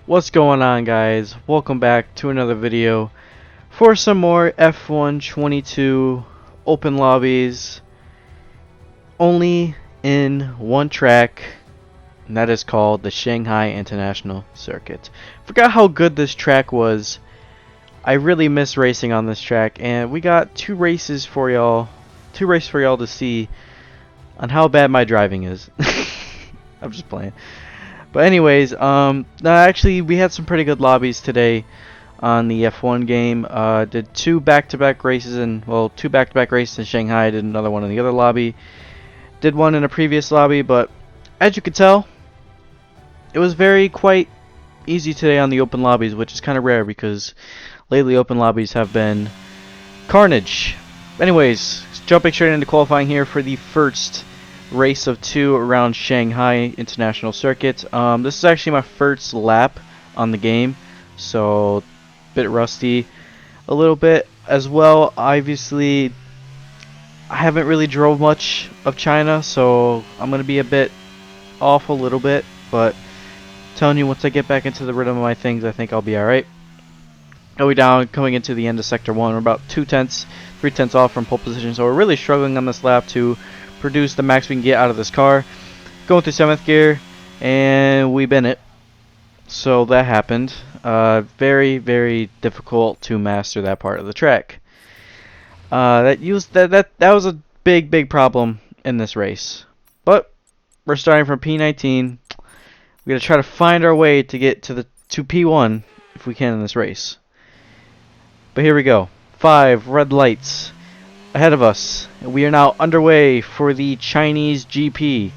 What's going on, guys? Welcome back to another video for some more F1 22 open lobbies, only in one track, and that is called the Shanghai International Circuit. Forgot how good this track was. I really miss racing on this track, and we got two races for y'all to see on how bad my driving is. I'm just playing. But anyways, no, actually we had some pretty good lobbies today on the F1 game. Did two back-to-back races in Shanghai. Did another one in the other lobby. Did one in a previous lobby, but as you could tell, it was quite easy today on the open lobbies, which is kind of rare because lately open lobbies have been carnage. Anyways, jumping straight into qualifying here for the first race of two around Shanghai International Circuit. This is actually my first lap on the game, so a bit rusty a little bit as well. Obviously, I haven't really drove much of China, so I'm going to be a bit off a little bit, but telling you, once I get back into the rhythm of my things, I think I'll be alright. Coming into the end of Sector 1, we're about 3/10 off from pole position, so we're really struggling on this lap to produce the max we can get out of this car. Going through 7th gear, and we bin it. So that happened. Very, very difficult to master that part of the track. That was a big problem in this race. But we're starting from P19. We gotta try to find our way to get to P1 if we can in this race. But here we go. 5 red lights ahead of us. We are now underway for the Chinese GP.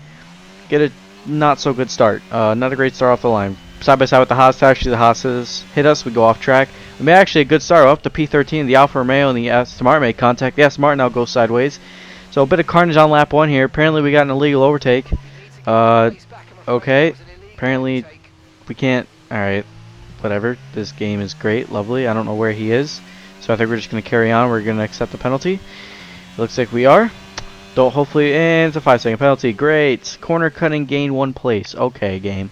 Get a not so good start. Not a great start off the line. Side by side with the Haas. Actually, the Haas hit us. We go off track. We made actually a good start up to P13. The Alfa Romeo and the Aston Martin made contact. The Aston Martin now goes sideways. So a bit of carnage on lap 1 here. Apparently we got an illegal overtake. Okay. Apparently we can't. Alright. Whatever. This game is great. Lovely. I don't know where he is. So I think we're just going to carry on. We're going to accept the penalty. It looks like we are. And it's a 5-second penalty. Great. Corner cutting, gain 1 place. Okay, game.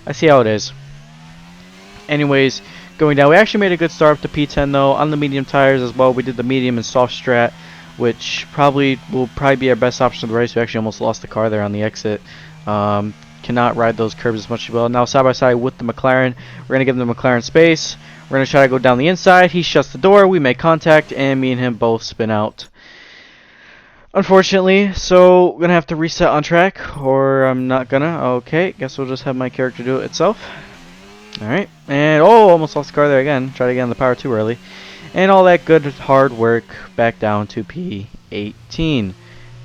I see how it is. Anyways, going down. We actually made a good start up to P10 though. On the medium tires as well. We did the medium and soft strat, which will probably be our best option of the race. We actually almost lost the car there on the exit. Cannot ride those curbs as much as well. Now side by side with the McLaren. We're going to give the McLaren space. We're going to try to go down the inside. He shuts the door. We make contact, and me and him both spin out. Unfortunately, so we're going to have to reset on track, or I'm not going to. Okay, guess we'll just have my character do it itself. Alright, and almost lost the car there again. Tried to get on the power too early. And all that good hard work back down to P18.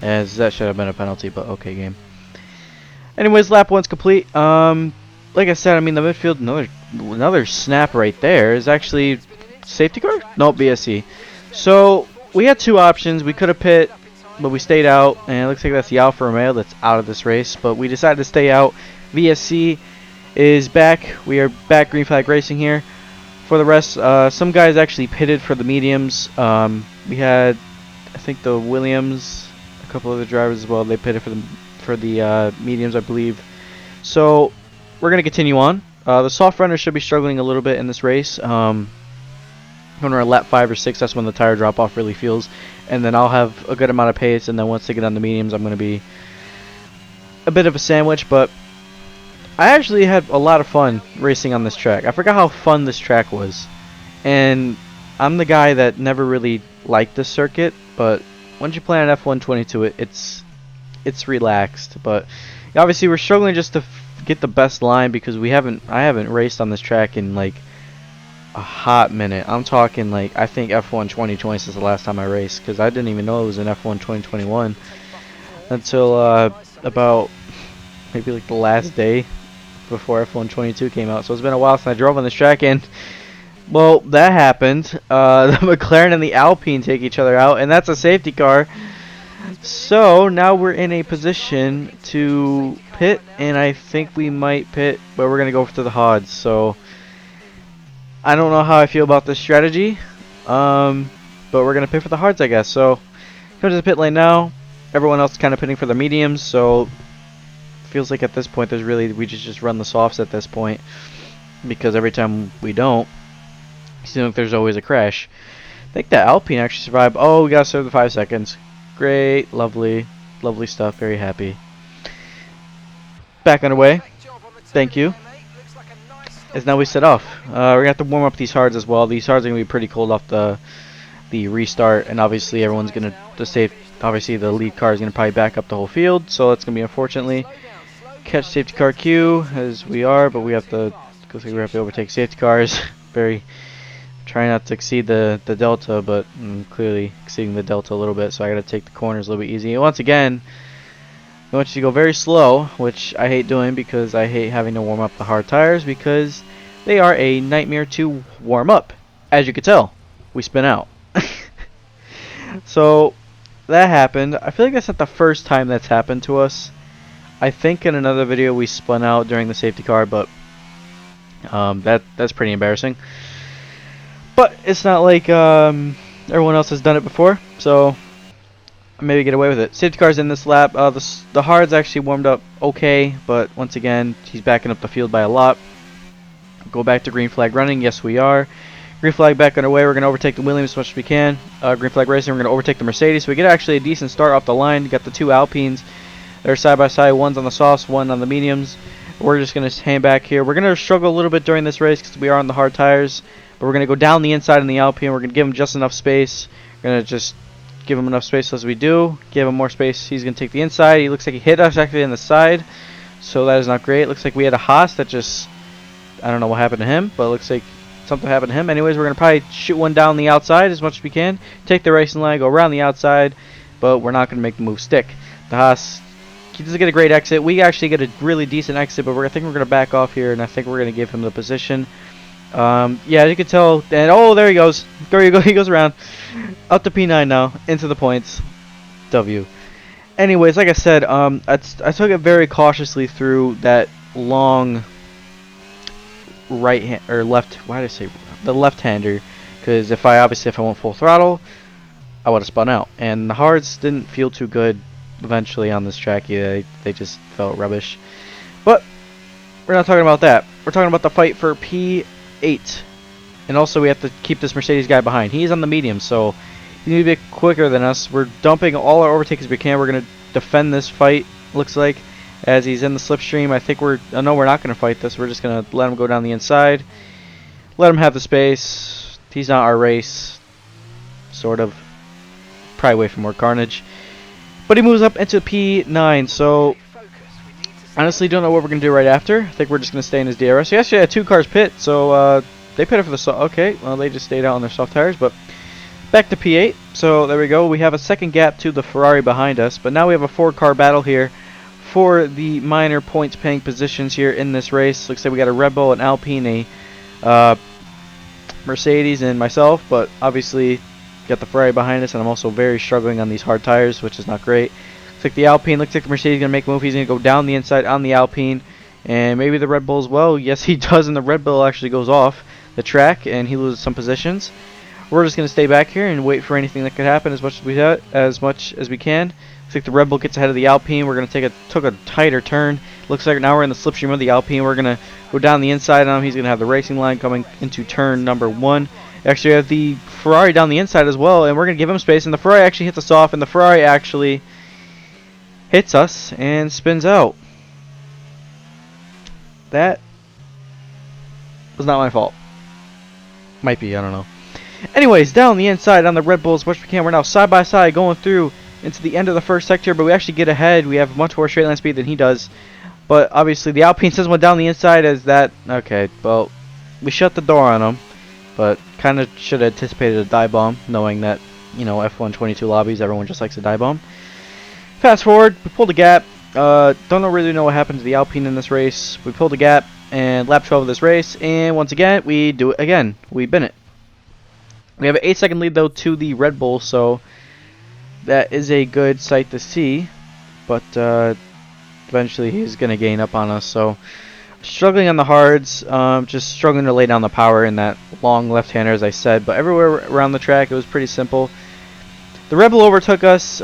As that should have been a penalty, but okay, game. Anyways, lap 1's complete. Like I said, I mean, the midfield, another snap right there is actually safety car? Nope, BSC. So we had two options. We could have pit, but we stayed out, and it looks like that's the Alfa Romeo that's out of this race. But we decided to stay out. VSC is back. We are back green flag racing here. For the rest, some guys actually pitted for the mediums. We had, I think, the Williams, a couple other drivers as well. They pitted for the mediums, I believe. So we're going to continue on. The soft runners should be struggling a little bit in this race. When we're at lap 5 or 6, that's when the tire drop off really feels. And then I'll have a good amount of pace, and then once they get on the mediums, I'm going to be a bit of a sandwich. But I actually had a lot of fun racing on this track. I forgot how fun this track was. And I'm the guy that never really liked this circuit, but once you play on F1 22, it's relaxed. But obviously we're struggling just to get the best line because I haven't raced on this track in like a hot minute. I'm talking like, I think F1 2020 since the last time I raced, because I didn't even know it was in F1 2021 until about maybe like the last day before F1 22 came out. So it's been a while since I drove on this track, and well, that happened. The McLaren and the Alpine take each other out, and that's a safety car. So now we're in a position to pit, and I think we might pit, but we're going to go for the Hods. So I don't know how I feel about this strategy, but we're going to pit for the Hards, I guess. So come to the pit lane now. Everyone else is kind of pitting for the mediums, so feels like at this point we just run the softs at this point. because every time we don't, it seems like there's always a crash. I think the Alpine actually survived. Oh, we gotta serve the 5 seconds. Great, lovely, lovely stuff. Very happy. Back underway. Thank you. As now we set off. We're gonna have to warm up these hards as well. These hards are gonna be pretty cold off the restart, and obviously everyone's gonna obviously the lead car is gonna probably back up the whole field, so that's gonna be unfortunately catch safety car queue as we are, but we have to overtake safety cars. Very trying not to exceed the delta, but clearly exceeding the delta a little bit, so I gotta take the corners a little bit easy. And once again, I want you to go very slow, which I hate doing because I hate having to warm up the hard tires because they are a nightmare to warm up. As you can tell, we spin out. So that happened. I feel like that's not the first time that's happened to us. I think in another video we spun out during the safety car, but that's pretty embarrassing. But it's not like everyone else has done it before, so maybe get away with it. Safety car's in this lap. The hard's actually warmed up okay, but once again, he's backing up the field by a lot. Go back to green flag running. Yes, we are. Green flag back underway. We're going to overtake the Williams as much as we can. Green flag racing. We're going to overtake the Mercedes. So we get actually a decent start off the line. You got the two Alpines. They're side by side. One's on the softs, one on the mediums. We're just going to hang back here. We're going to struggle a little bit during this race because we are on the hard tires. But we're going to go down the inside in the Alpine. We're going to give him just enough space. We're going to just give him enough space as we do. Give him more space. He's going to take the inside. He looks like he hit us actually in the side. So that is not great. Looks like we had a Haas that just... I don't know what happened to him, but it looks like something happened to him. Anyways, we're going to probably shoot one down the outside as much as we can. Take the racing line, go around the outside, but we're not going to make the move stick. The Haas, he doesn't get a great exit. We actually get a really decent exit, but I think we're going to back off here, and I think we're going to give him the position. Yeah, as you can tell, and oh, there he goes. There you go. He goes around. Up to P9 now, into the points. W. Anyways, like I said, I took it very cautiously through that long right hand or left. Why did I say the left-hander? Because if I went full throttle, I would have spun out. And the hards didn't feel too good eventually on this track. Yeah, they just felt rubbish. But we're not talking about that. We're talking about the fight for P8. And also we have to keep this Mercedes guy behind. He's on the medium, so he needs to be quicker than us. We're dumping all our overtakes as we can. We're going to defend this fight, looks like, as he's in the slipstream. I think no, we're not going to fight this. We're just going to let him go down the inside. Let him have the space. He's not our race. Sort of. Probably wait for more carnage. But he moves up into P9, so honestly don't know what we're going to do right after. I think we're just going to stay in his DRS. He actually had two cars pit, so they pitted for the soft. Okay, well, they just stayed out on their soft tires, but back to P8. So there we go. We have a second gap to the Ferrari behind us, but now we have a four-car battle here for the minor points paying positions here in this race. Looks like we got a Red Bull, an Alpine, a Mercedes, and myself, but obviously got the Ferrari behind us, and I'm also very struggling on these hard tires, which is not great. Looks like the Alpine, looks like the Mercedes is going to make a move. He's going to go down the inside on the Alpine, and maybe the Red Bull as well. Yes, he does, and the Red Bull actually goes off the track, and he loses some positions. We're just going to stay back here and wait for anything that could happen as much as we can. Looks like the Red Bull gets ahead of the Alpine. We're going to took a tighter turn. Looks like now we're in the slipstream of the Alpine. We're going to go down the inside on him. He's going to have the racing line coming into turn number 1. Actually, we have the Ferrari down the inside as well, and we're going to give him space. And the Ferrari actually hits us off, and the Ferrari actually hits us and spins out. That was not my fault. Might be, I don't know. Anyways, down the inside on the Red Bull as much as we can. We're now side by side going through into the end of the first sector, but we actually get ahead. We have much more straight line speed than he does. But obviously the Alpine says went down the inside as that. Okay, well, we shut the door on him, but kind of should have anticipated a dive bomb, knowing that, you know, F1 22 lobbies, everyone just likes a dive bomb. Fast forward, we pulled a gap. Really know what happened to the Alpine in this race. We pulled a gap and lap 12 of this race, and once again we do it again. We bin it. We have an 8-second lead though to the Red Bull, so that is a good sight to see. But eventually he's going to gain up on us. So struggling on the hards, just struggling to lay down the power in that long left-hander, as I said. But everywhere around the track, it was pretty simple. The Red Bull overtook us.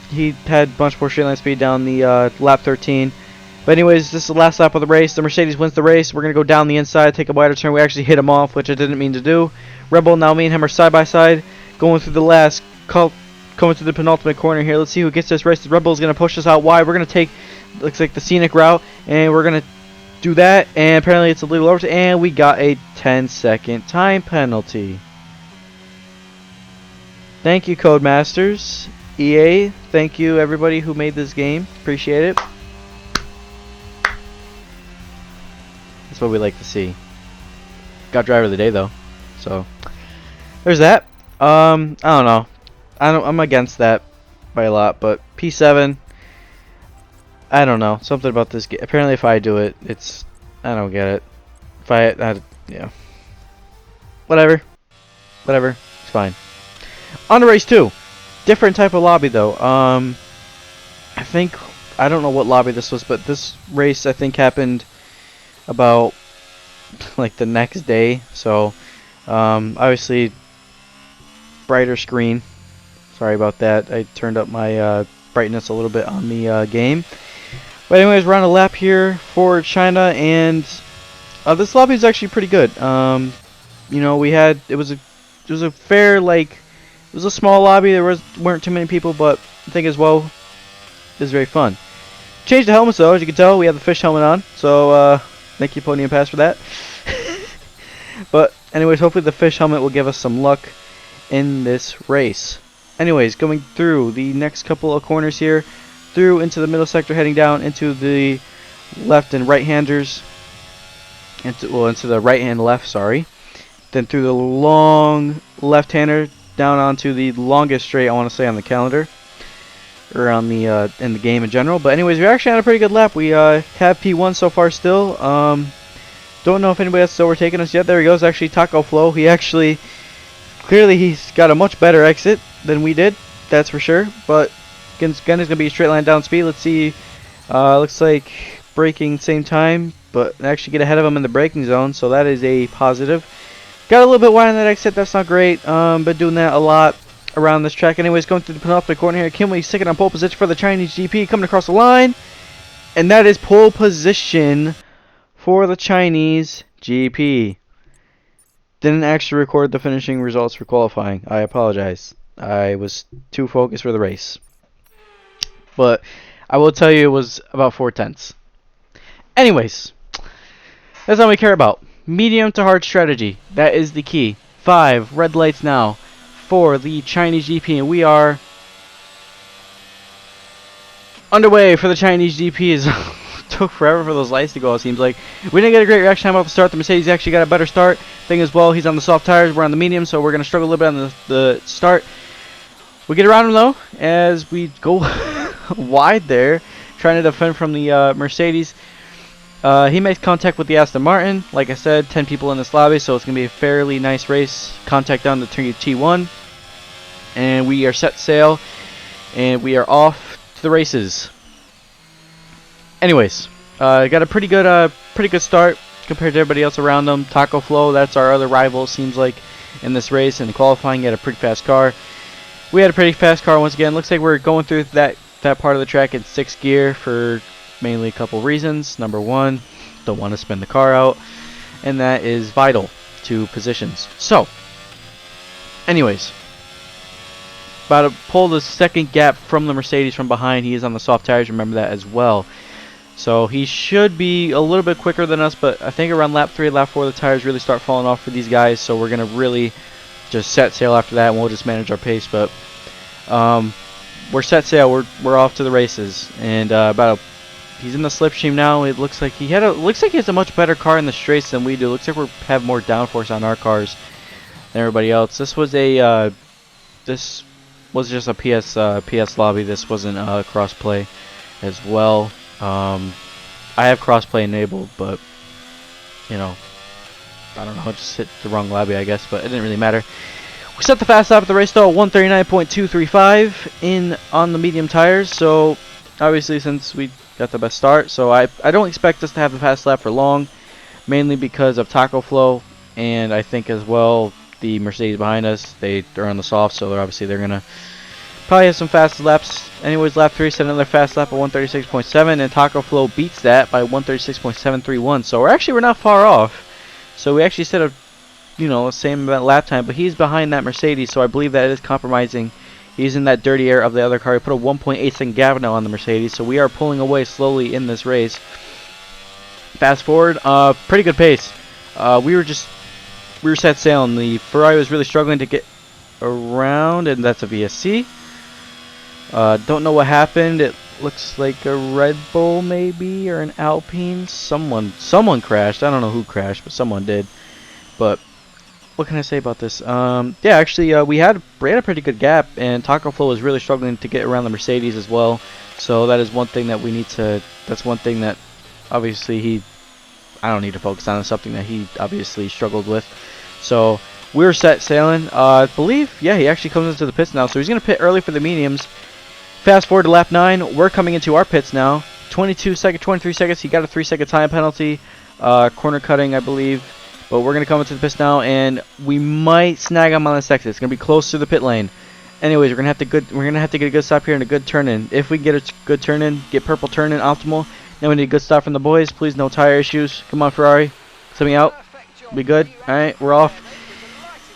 He had much more straight line speed down the lap 13. But anyways, this is the last lap of the race. The Mercedes wins the race. We're going to go down the inside, take a wider turn. We actually hit him off, which I didn't mean to do. Red Bull, now me and him are side by side, going through the last, coming to the penultimate corner here. Let's see who gets this race. The Red Bull is going to push us out wide. We're going to take, looks like the scenic route, and we're going to do that. And apparently it's a little over, and we got a 10-second time penalty. Thank you, Codemasters. EA, thank you everybody who made this game. Appreciate it. That's what we like to see. Got driver of the day though, so there's that. I don't know. I'm against that by a lot, but P7. I don't know. Something about this game. Apparently, if I do it, it's I don't get it. If yeah. Whatever. It's fine. On to race 2. Different type of lobby though. I don't know what lobby this was, but this race I think happened about like the next day. So obviously brighter screen. Sorry about that. I turned up my brightness a little bit on the game. But anyways, we're on a lap here for China, and this lobby is actually pretty good. You know, it was a fair, like, it was a small lobby. There weren't too many people, but I think as well it was very fun. Changed the helmets though, as you can tell. We have the fish helmet on, so thank you Podium Pass for that. But anyways, hopefully the fish helmet will give us some luck in this race. Anyways, going through the next couple of corners here, through into the middle sector, heading down into the left and right-handers, into the right and left, sorry. Then through the long left-hander, down onto the longest straight, I want to say, on the calendar, or on the in the game in general. But anyways, we actually had a pretty good lap. We have P1 so far still. Don't know if anybody else has overtaken us yet. There he goes, actually, Taco Flow. Clearly he's got a much better exit than we did, that's for sure. But again, it's going to be a straight line down speed. Let's see. Looks like braking same time, but actually get ahead of him in the braking zone, so that is a positive. Got a little bit wide on that exit, that's not great. Been doing that a lot around this track. Anyways, going through the penultimate corner here, Kim Lee second on pole position for the Chinese GP, coming across the line. And that is pole position for the Chinese GP. Didn't actually record the finishing results for qualifying. I apologize. I was too focused for the race. But I will tell you it was about 4/10. Anyways, that's all we care about. Medium to hard strategy. That is the key. 5 red lights now for the Chinese GP, and we are underway for the Chinese GPs. Took forever for those lights to go, it seems like. We didn't get a great reaction time off the start. The Mercedes actually got a better start. Thing as well, he's on the soft tires, we're on the medium, so we're going to struggle a little bit on the start. We get around him though, as we go wide there, trying to defend from the Mercedes. He makes contact with the Aston Martin. Like I said, 10 people in this lobby, so it's going to be a fairly nice race. Contact down the T1. And we are set sail, and we are off to the races. Anyways, got a pretty good start compared to everybody else around them. Taco Flow, that's our other rival, seems like, in this race. And qualifying, he had a pretty fast car. We had a pretty fast car once again. Looks like we're going through that part of the track in 6th gear for mainly a couple reasons. Number one, don't want to spin the car out, and that is vital to positions. So, anyways, about to pull the second gap from the Mercedes from behind. He is on the soft tires, remember that as well. So he should be a little bit quicker than us, but I think around lap 3, lap 4, the tires really start falling off for these guys. So we're going to really just set sail after that, and we'll just manage our pace. But we're set sail. We're off to the races, and he's in the slipstream now. It looks like he has a much better car in the straights than we do. Looks like we have more downforce on our cars than everybody else. This was just a PS lobby. This wasn't crossplay as well. I have crossplay enabled, but you know, I don't know. I just hit the wrong lobby, I guess, but it didn't really matter. We set the fast lap at the race though, 139.235 in on the medium tires. So obviously, since we got the best start, so I don't expect us to have the fast lap for long, mainly because of Taco Flow, and I think as well the Mercedes behind us, they're on the soft, so they're gonna Probably have some fast laps. Anyways, lap 3 set another fast lap of 136.7, and Taco Flow beats that by 136.731. So we're not far off. So we actually set a, same lap time, but he's behind that Mercedes, so I believe that is compromising. He's in that dirty air of the other car. He put a 1.8 second gap now on the Mercedes, so we are pulling away slowly in this race. Fast forward, pretty good pace. We were set sailing. The Ferrari was really struggling to get around, and that's a VSC. Don't know what happened. It looks like a Red Bull maybe, or an Alpine. Someone crashed. I don't know who crashed, but someone did. But what can I say about this? Yeah, actually, we had a pretty good gap, and Taco Flow was really struggling to get around the Mercedes as well. So that is one thing that we need to. That's one thing that obviously I don't need to focus on. It's something that he obviously struggled with. So we're set sailing. I believe, yeah, he actually comes into the pits now. So he's gonna pit early for the mediums. Fast forward to lap 9. We're coming into our pits now. 23 seconds. He got a 3-second time penalty. Corner cutting, I believe. But we're going to come into the pits now, and we might snag him on this exit. It's going to be close to the pit lane. Anyways, we're going to have to get a good stop here and a good turn in. If we can get a good turn in, get purple turn in optimal. Then we need a good stop from the boys. Please, no tire issues. Come on, Ferrari. Send me out. Be good. All right, we're off.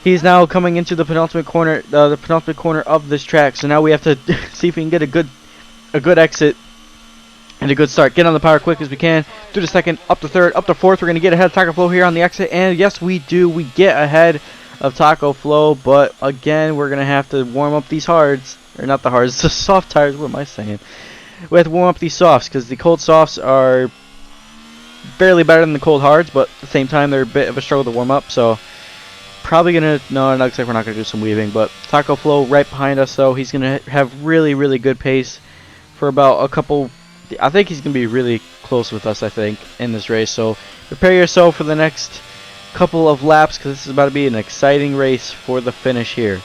He's now coming into the penultimate corner of this track. So now we have to see if we can get a good exit and a good start. Get on the power quick as we can. Through the second, up to third, up to fourth. We're going to get ahead of Taco Flow here on the exit. And yes, we do. We get ahead of Taco Flow. But again, we're going to have to warm up these hards. Or not the hards, the soft tires. What am I saying? We have to warm up these softs because the cold softs are barely better than the cold hards. But at the same time, they're a bit of a struggle to warm up. So probably going to, no, it looks like we're not going to do some weaving. But Taco Flow right behind us, so he's going to have really, really good pace for about a couple. I think he's going to be really close with us, I think, in this race. So prepare yourself for the next couple of laps because this is about to be an exciting race for the finish here.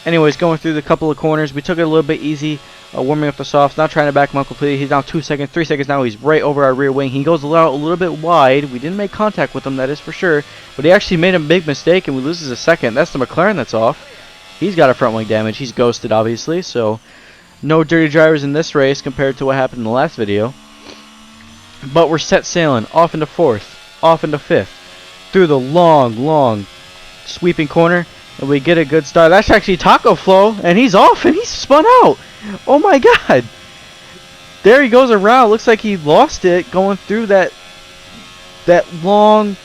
Anyways, going through the couple of corners, we took it a little bit easy, warming up the softs, not trying to back him up completely. He's now 2 seconds, 3 seconds now. He's right over our rear wing. He goes a little bit wide. We didn't make contact with him, that is for sure. But he actually made a big mistake, and we loses a second. That's the McLaren that's off. He's got a front wing damage. He's ghosted, obviously, so no dirty drivers in this race compared to what happened in the last video. But we're set sailing off into fourth, off into fifth, through the long sweeping corner, and we get a good start. That's actually Taco Flow, and he's off, and he's spun out. Oh my god. There he goes around. Looks like he lost it going through that long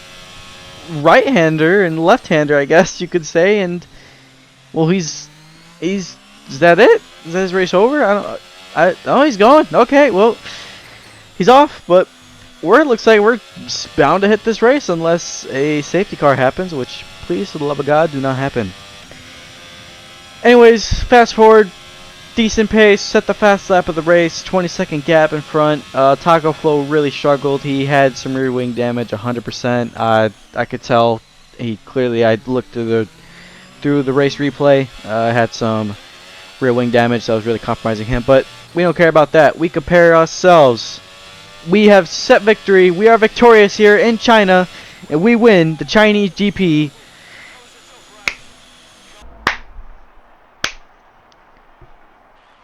right-hander and left-hander, I guess you could say. And well, is that it? Is that his race over? Oh, he's gone. Okay, well, he's off, but it looks like we're bound to hit this race unless a safety car happens, which, please, for the love of God, do not happen. Anyways, fast forward, decent pace, set the fast lap of the race, 20-second gap in front. Taco Flow really struggled. He had some rear wing damage, 100%. I could tell. I looked through the race replay, had some rear wing damage that was really compromising him, but we don't care about that. We compare ourselves. We have set victory. We are victorious here in China, and we win the Chinese GP.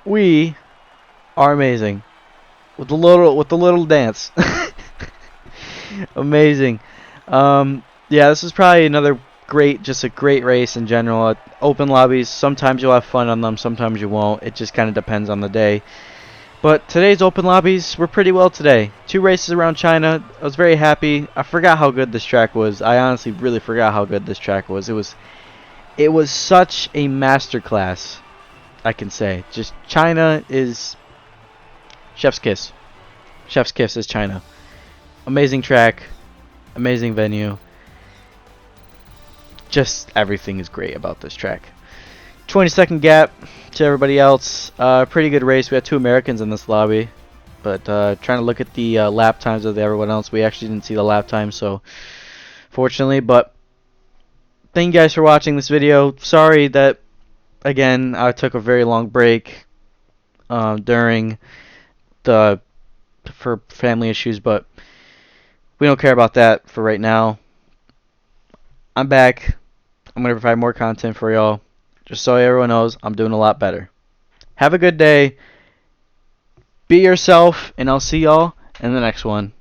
We are amazing with the little dance. Amazing. Yeah, this is probably another just a great race in general. Open lobbies, sometimes you'll have fun on them, sometimes you won't. It just kind of depends on the day. But today's open lobbies were pretty well today. 2 races around China. I was very happy. I forgot how good this track was. I honestly really forgot how good this track was. It was such a masterclass, I can say. Just China is chef's kiss. Chef's kiss is China. Amazing track, amazing venue. Just everything is great about this track. 20-second gap to everybody else. Pretty good race. We had 2 Americans in this lobby. But trying to look at the lap times of everyone else, we actually didn't see the lap time, so fortunately. But thank you guys for watching this video. Sorry that, again, I took a very long break for family issues, but we don't care about that for right now. I'm back. I'm going to provide more content for y'all. Just so everyone knows, I'm doing a lot better. Have a good day. Be yourself, and I'll see y'all in the next one.